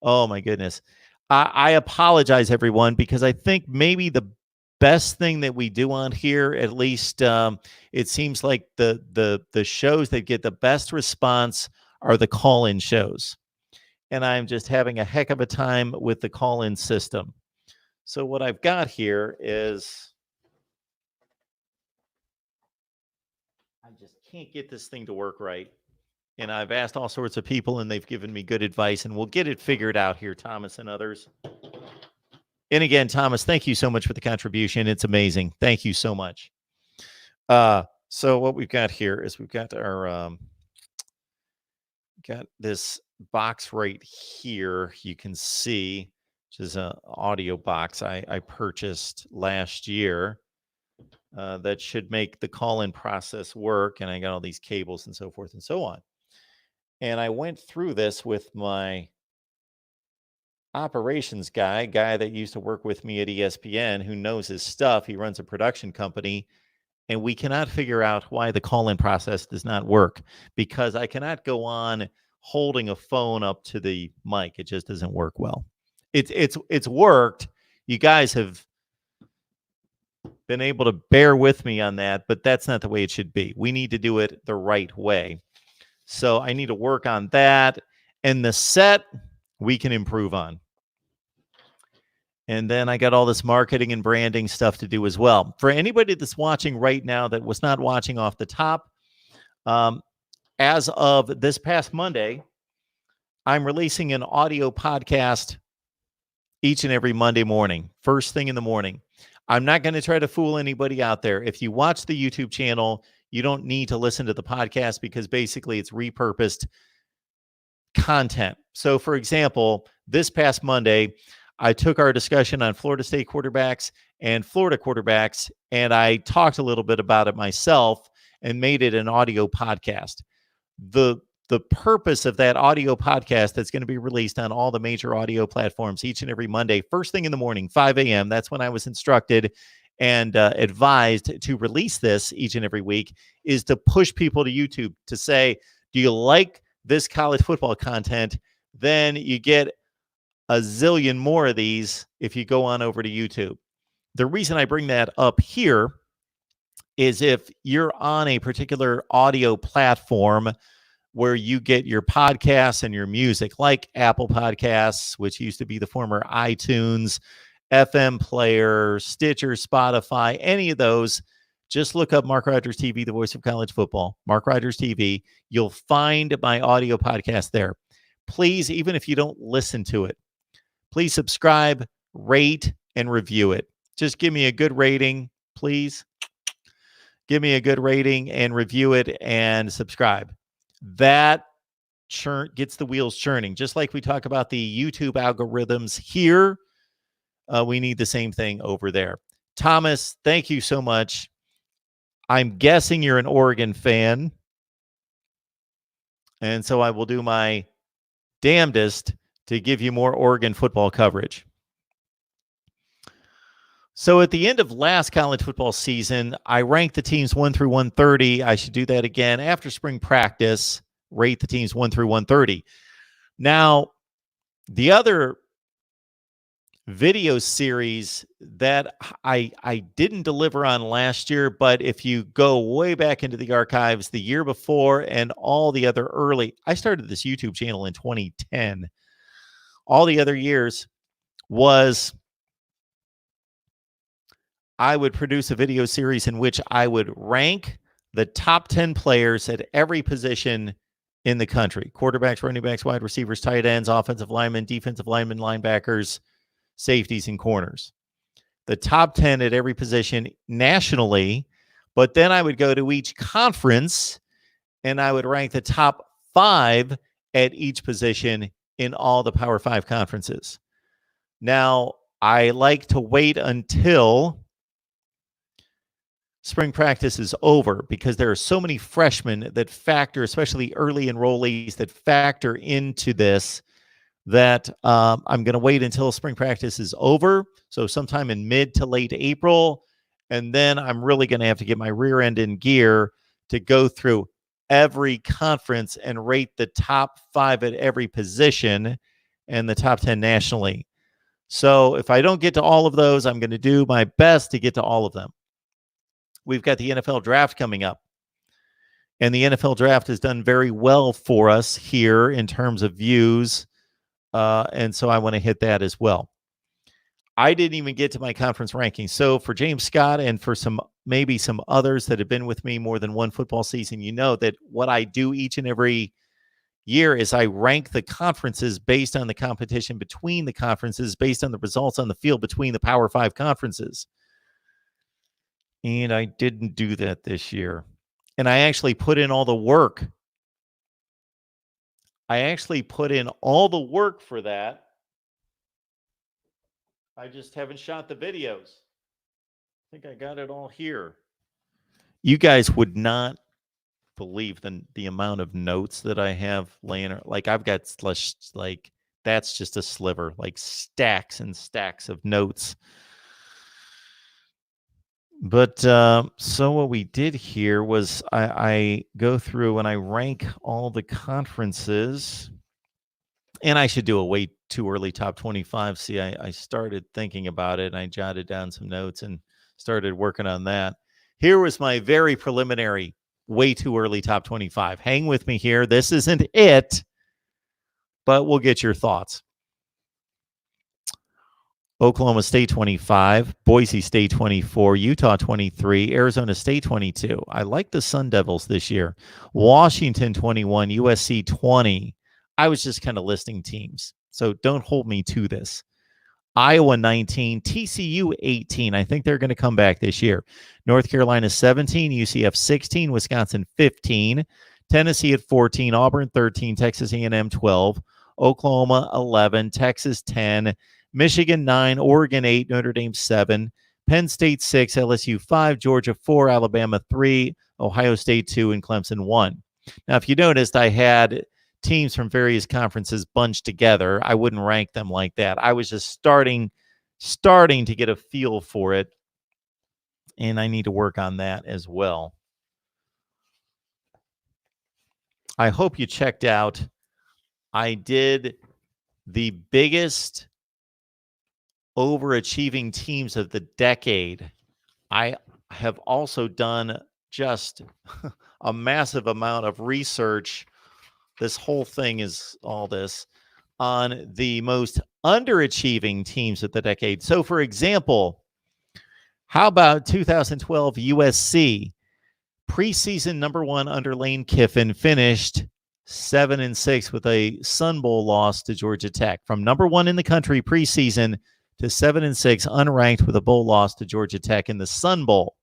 Oh my goodness. I apologize, everyone, because I think maybe the best thing that we do on here, at least it seems like the shows that get the best response are the call-in shows. And I'm just having a heck of a time with the call-in system. So what I've got here is I just can't get this thing to work right. And I've asked all sorts of people, and they've given me good advice, and we'll get it figured out here, Thomas and others. And again, Thomas, thank you so much for the contribution. It's amazing. Thank you so much. So what we've got here is we've got our got this box right here. You can see, which is an audio box I purchased last year. That should make the call-in process work. And I got all these cables and so forth and so on. And I went through this with my operations guy that used to work with me at ESPN, who knows his stuff. He runs a production company, and we cannot figure out why the call-in process does not work, because I cannot go on holding a phone up to the mic. It just doesn't work well. It's worked. You guys have been able to bear with me on that, but that's not the way it should be. We need to do it the right way. So I need to work on that. And the set we can improve on. And then I got all this marketing and branding stuff to do as well. For anybody that's watching right now that was not watching off the top, as of this past Monday, I'm releasing an audio podcast each and every Monday morning, first thing in the morning. I'm not going to try to fool anybody out there. If you watch the YouTube channel, you don't need to listen to the podcast, because basically it's repurposed content. So, for example, this past Monday, I took our discussion on Florida State quarterbacks and Florida quarterbacks, and I talked a little bit about it myself and made it an audio podcast. The purpose of that audio podcast that's going to be released on all the major audio platforms each and every Monday, first thing in the morning, 5 a.m., that's when I was instructed and advised to release this each and every week, is to push people to YouTube to say, do you like this college football content? Then you get a zillion more of these if you go on over to YouTube. The reason I bring that up here is if you're on a particular audio platform where you get your podcasts and your music, like Apple Podcasts, which used to be the former iTunes, FM Player, Stitcher, Spotify, any of those, just look up Mark Rogers TV, the voice of college football, Mark Rogers TV. You'll find my audio podcast there. Please, even if you don't listen to it, please subscribe, rate, and review it. Just give me a good rating, please. Give me a good rating and review it and subscribe. That gets the wheels churning. Just like we talk about the YouTube algorithms here, we need the same thing over there. Thomas, thank you so much. I'm guessing you're an Oregon fan, and so I will do my damnedest to give you more Oregon football coverage. So at the end of last college football season, I ranked the teams 1 through 130. I should do that again after spring practice, rate the teams 1 through 130. Now, the other video series that I didn't deliver on last year, but if you go way back into the archives, the year before and all the other I started this YouTube channel in 2010. All the other years was I would produce a video series in which I would rank the top 10 players at every position in the country: quarterbacks, running backs, wide receivers, tight ends, offensive linemen, defensive linemen, linebackers, safeties, and corners. The top 10 at every position nationally, but then I would go to each conference and I would rank the top 5 at each position in all the Power 5 conferences. Now, I like to wait until spring practice is over, because there are so many freshmen that factor, especially early enrollees, that factor into this that I'm going to wait until spring practice is over. So sometime in mid to late April. And then I'm really going to have to get my rear end in gear to go through every conference and rate the top 5 at every position and the top 10 nationally. So if I don't get to all of those, I'm going to do my best to get to all of them. We've got the NFL draft coming up. And the NFL draft has done very well for us here in terms of views. And so I want to hit that as well. I didn't even get to my conference rankings. So for James Scott and for maybe some others that have been with me more than one football season, you know that what I do each and every year is I rank the conferences based on the competition between the conferences, based on the results on the field between the Power 5 conferences. And I didn't do that this year. And I actually put in all the work. For that. I just haven't shot the videos. I think I got it all here. You guys would not believe the amount of notes that I have laying. Like I've got like that's just a sliver, like stacks and stacks of notes. But so what we did here was I go through and I rank all the conferences. And I should do a way too early top 25. See, I started thinking about it and I jotted down some notes and started working on that. Here was my very preliminary way too early top 25. Hang with me here. This isn't it, but we'll get your thoughts. Oklahoma State 25, Boise State 24, Utah 23, Arizona State 22. I like the Sun Devils this year. Washington 21, USC 20. I was just kind of listing teams, so don't hold me to this. Iowa 19, TCU 18. I think they're going to come back this year. North Carolina 17, UCF 16, Wisconsin 15, Tennessee at 14, Auburn 13, Texas A&M 12, Oklahoma 11, Texas 10, Michigan 9, Oregon 8, Notre Dame 7, Penn State 6, LSU 5, Georgia 4, Alabama 3, Ohio State 2, and Clemson 1. Now, if you noticed, I had teams from various conferences bunched together. I wouldn't rank them like that. I was just starting to get a feel for it, and I need to work on that as well. I hope you checked out. I did the biggest overachieving teams of the decade. I have also done just a massive amount of research. This whole thing is all this on the most underachieving teams of the decade. So, for example, how about 2012 USC? Preseason number 1 under Lane Kiffin finished 7-6 with a Sun Bowl loss to Georgia Tech. From number 1 in the country preseason to 7-6 unranked with a bowl loss to Georgia Tech in the Sun Bowl.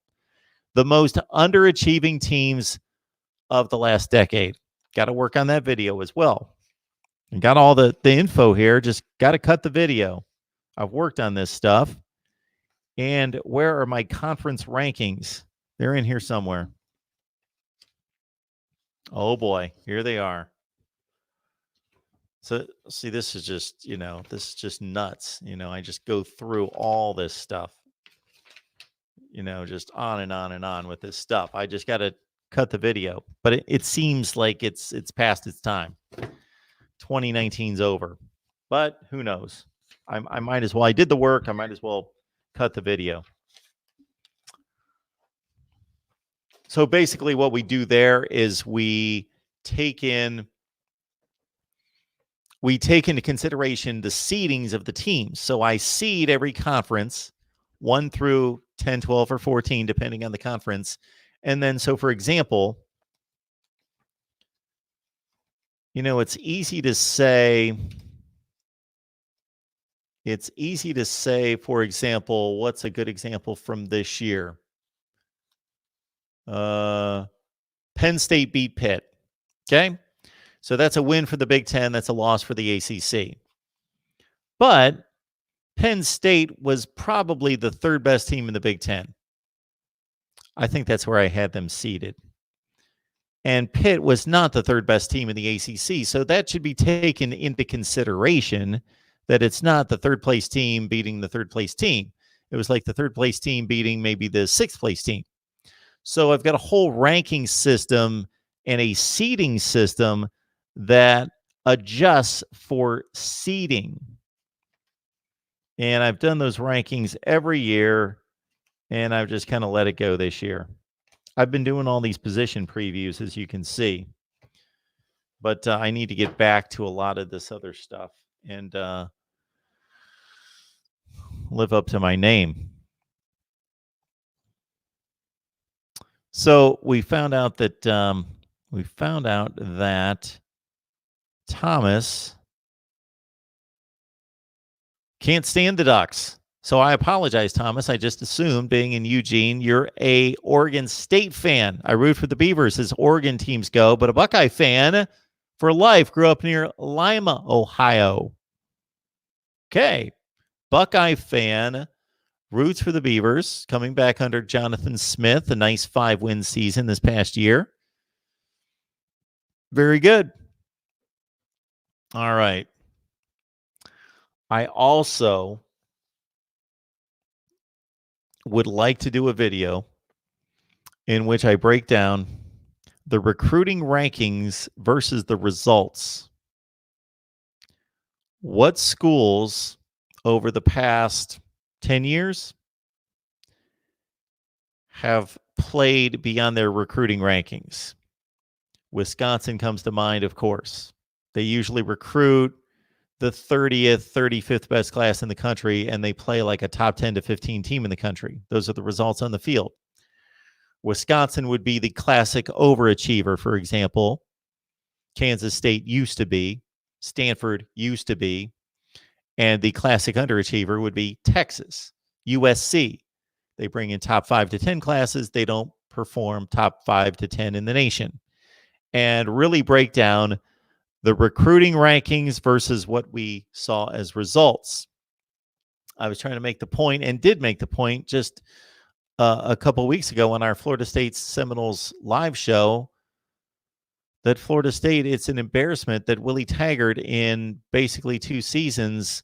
The most underachieving teams of the last decade. Got to work on that video as well. And got all the info here. Just got to cut the video. I've worked on this stuff. And where are my conference rankings? They're in here somewhere. Oh boy, here they are. So see, this is just, this is just nuts. I just go through all this stuff, just on and on and on with this stuff. I just got to cut the video, but it seems like it's past its time. 2019's over, but who knows? I might as well. I did the work. I might as well cut the video. So basically what we do there is we take into consideration the seedings of the teams. So I seed every conference 1 through 10, 12, or 14, depending on the conference. And then, so for example, it's easy to say, for example, what's a good example from this year? Penn State beat Pitt. Okay. So that's a win for the Big Ten. That's a loss for the ACC. But Penn State was probably the 3rd best team in the Big Ten. I think that's where I had them seeded. And Pitt was not the third best team in the ACC. So that should be taken into consideration, that it's not the third place team beating the third place team. It was like the third place team beating maybe the sixth place team. So I've got a whole ranking system and a seeding system that adjusts for seeding. And I've done those rankings every year, and I've just kind of let it go this year. I've been doing all these position previews, as you can see. But I need to get back to a lot of this other stuff and live up to my name. So we found out that Thomas can't stand the Ducks. So I apologize, Thomas. I just assumed, being in Eugene, you're a Oregon State fan. I root for the Beavers as Oregon teams go, but a Buckeye fan for life. Grew up near Lima, Ohio. Okay. Buckeye fan, roots for the Beavers, coming back under Jonathan Smith, a nice 5-win season this past year. Very good. All right. I also would like to do a video in which I break down the recruiting rankings versus the results. What schools over the past 10 years have played beyond their recruiting rankings? Wisconsin comes to mind, of course. They usually recruit the 30th, 35th best class in the country, and they play like a top 10 to 15 team in the country. Those are the results on the field. Wisconsin would be the classic overachiever, for example. Kansas State used to be. Stanford used to be. And the classic underachiever would be Texas, USC. They bring in top 5 to 10 classes. They don't perform top 5 to 10 in the nation. And really break down the recruiting rankings versus what we saw as results. I was trying to make the point, and did make the point just a couple weeks ago on our Florida State Seminoles live show, that Florida State, it's an embarrassment that Willie Taggart in basically 2 seasons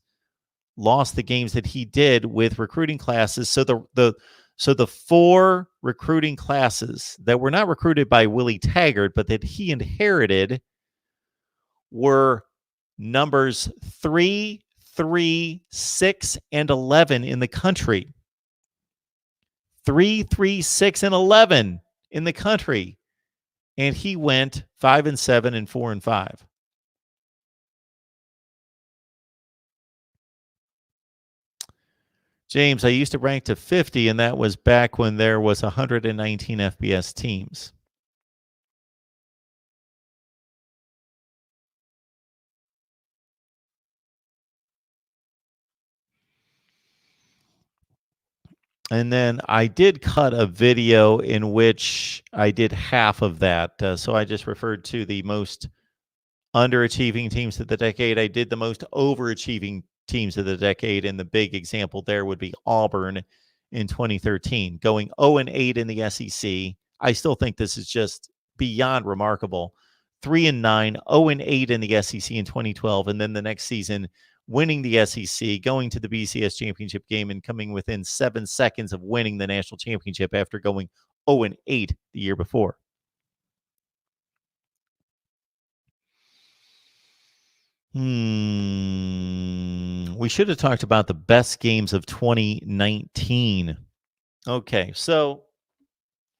lost the games that he did with recruiting classes. So the 4 recruiting classes that were not recruited by Willie Taggart, but that he inherited, were numbers 3, 3, 6, and 11 in the country. 3, 3, 6, and 11 in the country. And he went 5-7 and 4-5. James, I used to rank to 50, and that was back when there was 119 FBS teams. And then I did cut a video in which I did half of that. So I just referred to the most underachieving teams of the decade. I did the most overachieving teams of the decade. And the big example there would be Auburn in 2013, going 0-8 in the SEC. I still think this is just beyond remarkable. 3-9, 0-8 in the SEC in 2012. And then the next season, winning the SEC, going to the BCS championship game, and coming within 7 seconds of winning the national championship after going 0-8 the year before. We should have talked about the best games of 2019. Okay, so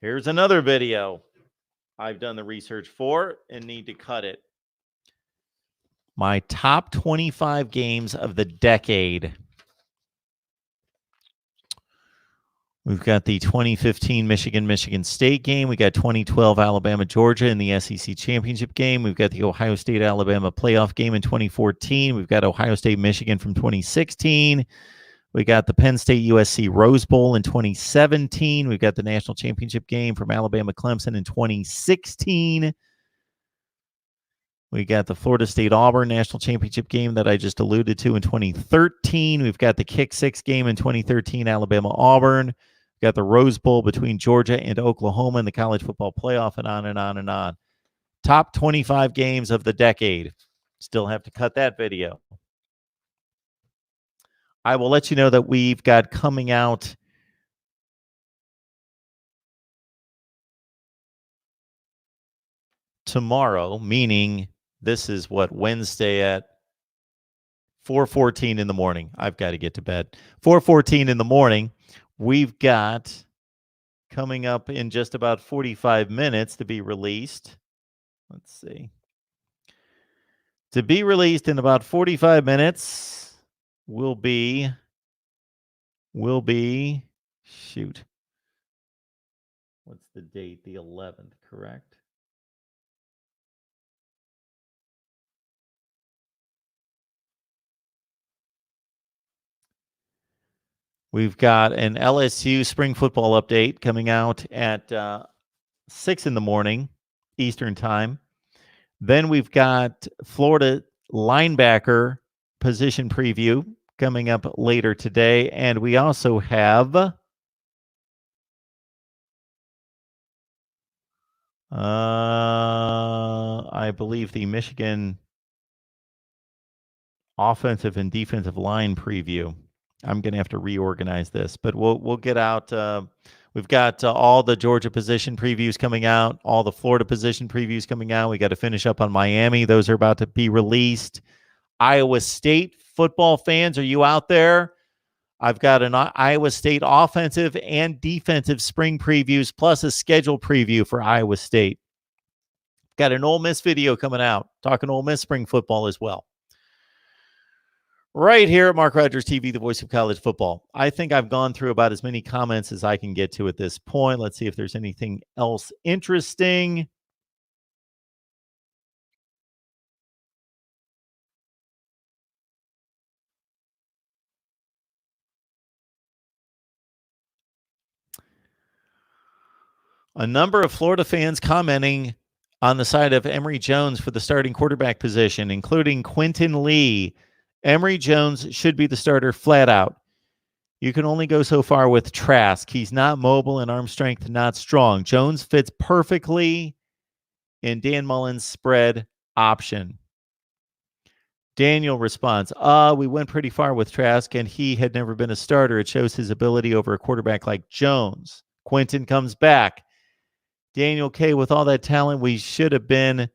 here's another video I've done the research for and need to cut it. My top 25 games of the decade. We've got the 2015 Michigan State game. We got 2012 Alabama-Georgia in the SEC championship game. We've got the Ohio State-Alabama playoff game in 2014. We've got Ohio State-Michigan from 2016. We got the Penn State-USC Rose Bowl in 2017. We've got the national championship game from Alabama-Clemson in 2016. We got the Florida State-Auburn national championship game that I just alluded to in 2013. We've got the Kick 6 game in 2013, Alabama-Auburn. We've got the Rose Bowl between Georgia and Oklahoma in the college football playoff, and on and on and on. Top 25 games of the decade. Still have to cut that video. I will let you know that we've got coming out tomorrow, meaning this is what, Wednesday at 4:14 in the morning. I've got to get to bed. 4:14 in the morning. We've got coming up in just about 45 minutes to be released. Let's see. To be released in about 45 minutes will be shoot. What's the date? The 11th, correct? We've got an LSU spring football update coming out at 6 in the morning Eastern time. Then we've got Florida linebacker position preview coming up later today. And we also have I believe the Michigan offensive and defensive line preview. I'm going to have to reorganize this, but we'll get out. We've got all the Georgia position previews coming out, all the Florida position previews coming out. We got to finish up on Miami. Those are about to be released. Iowa State football fans, are you out there? I've got an Iowa State offensive and defensive spring previews plus a schedule preview for Iowa State. Got an Ole Miss video coming out, talking Ole Miss spring football as well. Right here at Mark Rogers TV, the voice of college football. I think I've gone through about as many comments as I can get to at this point. Let's see if there's anything else interesting. A number of Florida fans commenting on the side of Emory Jones for the starting quarterback position, including Quentin Lee. Emory Jones should be the starter flat out. You can only go so far with Trask. He's not mobile and arm strength not strong. Jones fits perfectly in Dan Mullen's spread option. Daniel responds, we went pretty far with Trask, and he had never been a starter. It shows his ability over a quarterback like Jones. Quentin comes back. Daniel K., with all that talent, we should have been.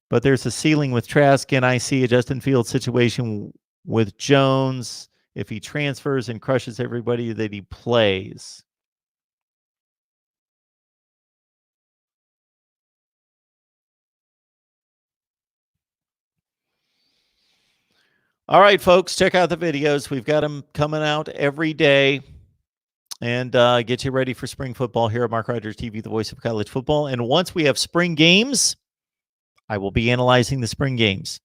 But there's a ceiling with Trask, and I see a Justin Fields situation with Jones if he transfers and crushes everybody that he plays. All right, folks, check out the videos. We've got them coming out every day. And get you ready for spring football here at Mark Rogers TV, the voice of college football. And once we have spring games, I will be analyzing the spring games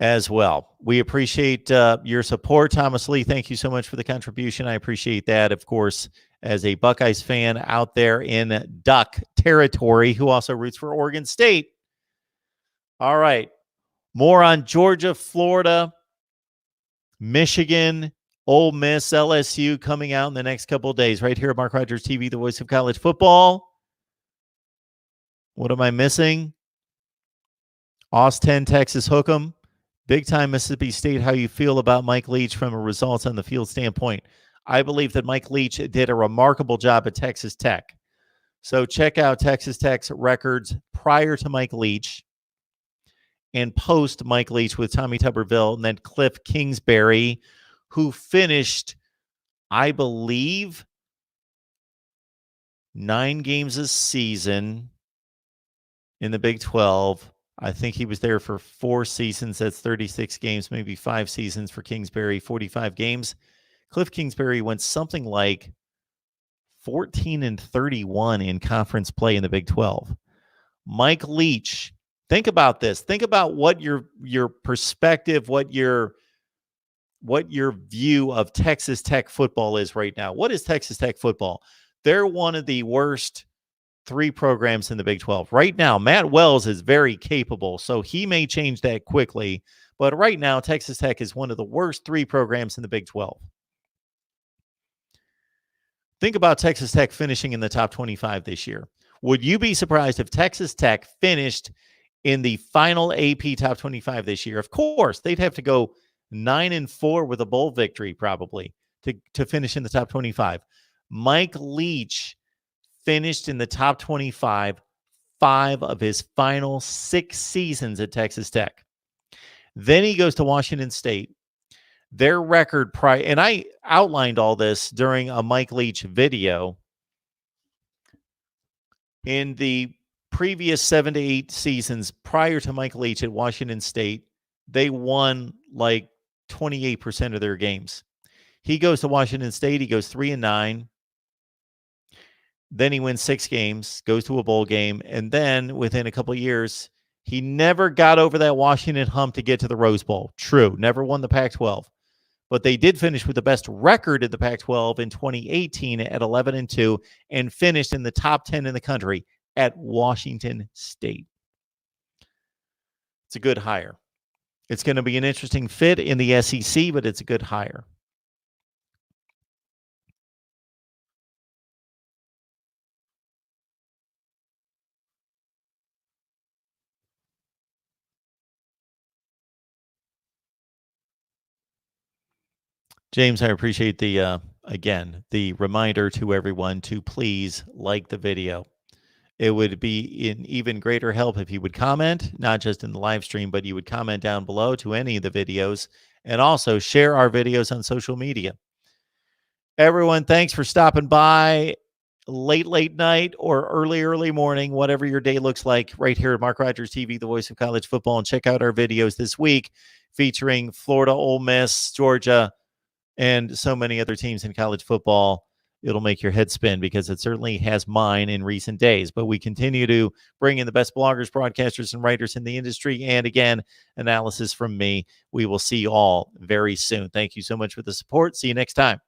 as well. We appreciate your support. Thomas Lee, thank you so much for the contribution. I appreciate that. Of course, as a Buckeyes fan out there in Duck territory who also roots for Oregon State. All right. More on Georgia, Florida, Michigan, Ole Miss, LSU coming out in the next couple of days right here at Mark Rogers TV, the voice of college football. What am I missing? Austin, Texas Hook'em. Big time Mississippi State. How you feel about Mike Leach from a results on the field standpoint? I believe that Mike Leach did a remarkable job at Texas Tech. So check out Texas Tech's records prior to Mike Leach and post Mike Leach with Tommy Tuberville and then Cliff Kingsbury, who finished, I believe, 9 games a season in the Big 12. I think he was there for 4 seasons. That's 36 games, maybe 5 seasons for Kingsbury, 45 games. Cliff Kingsbury went something like 14-31 in conference play in the Big 12. Mike Leach, think about this. Think about what your perspective, what your view of Texas Tech football is right now. What is Texas Tech football? They're one of the worst 3 programs in the Big 12. Right now, Matt Wells is very capable, so he may change that quickly. But right now, Texas Tech is one of the worst 3 programs in the Big 12. Think about Texas Tech finishing in the top 25 this year. Would you be surprised if Texas Tech finished in the final AP Top 25 this year? Of course, they'd have to go 9-4 with a bowl victory probably to finish in the top 25. Mike Leach finished in the top 25 5 of his final 6 seasons at Texas Tech. Then he goes to Washington State. Their record prior, and I outlined all this during a Mike Leach video. In the previous 7 to 8 seasons prior to Mike Leach at Washington State, they won like 28% of their games. He goes to Washington State. He goes 3-9. Then he wins 6 games, goes to a bowl game. And then within a couple of years, he never got over that Washington hump to get to the Rose Bowl. True. Never won the Pac-12. But they did finish with the best record in the Pac-12 in 2018 at 11-2 and finished in the top 10 in the country at Washington State. It's a good hire. It's going to be an interesting fit in the SEC, but it's a good hire. James, I appreciate the again, the reminder to everyone to please like the video. It would be an even greater help if you would comment, not just in the live stream, but you would comment down below to any of the videos and also share our videos on social media. Everyone, thanks for stopping by late night or early morning, whatever your day looks like, right here at Mark Rogers TV, the voice of college football. And check out our videos this week featuring Florida, Ole Miss, Georgia, and so many other teams in college football. It'll make your head spin because it certainly has mine in recent days. But we continue to bring in the best bloggers, broadcasters, and writers in the industry. And again, analysis from me. We will see you all very soon. Thank you so much for the support. See you next time.